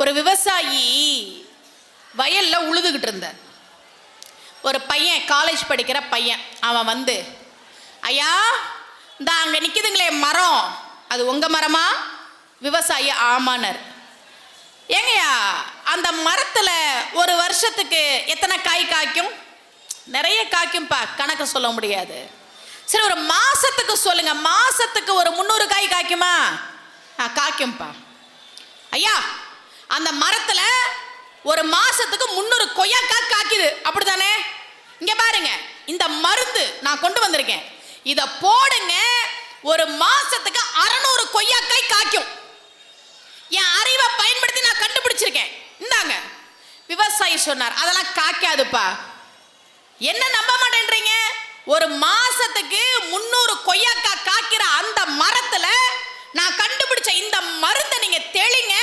ஒரு விவசாயி வயல்ல உழுதுகிட்டு இருந்தார். ஒரு பையன், காலேஜ் படிக்கிற பையன், அவன் வந்து, ஐயா இந்த அங்க நிக்குதுங்களே மரம், அது உங்க மரமா? விவசாயி ஆமானர். ஏங்கய்யா அந்த மரத்துல ஒரு வருஷத்துக்கு எத்தனை காய் காய்க்கும்? நிறைய காய்க்கும்பா, கணக்கு சொல்ல முடியாது. சரி ஒரு மாசத்துக்கு சொல்லுங்க, மாசத்துக்கு ஒரு 300 காய் காய்க்குமா? காய்க்கும்பா. ஐயா அந்த மரத்துல ஒரு மாசத்துக்கு 300 கொய்யாக்காய் காய்க்குது, அப்படித்தானே? இங்க பாருங்க, இந்த மருந்து நான் கொண்டு வந்திருக்கேன், இத போடுங்க, ஒரு மாசத்துக்கு 600 கொய்யாக்காய் காய்க்கும். என் அறிவை பயன்படுத்தி நான் கண்டுபிடிச்சிருக்கேன், இந்தாங்க. விவசாயி சொன்னார், அதெல்லாம் காய்க்காதுப்பா. என்ன நம்ப மாட்டேன்றீங்க? ஒரு மாசத்துக்கு 300 கொய்யாக்காய் காய்க்கிற அந்த மரத்துல நான் கண்டுபிடிச்ச இந்த மருந்தை நீங்க தெளிங்க,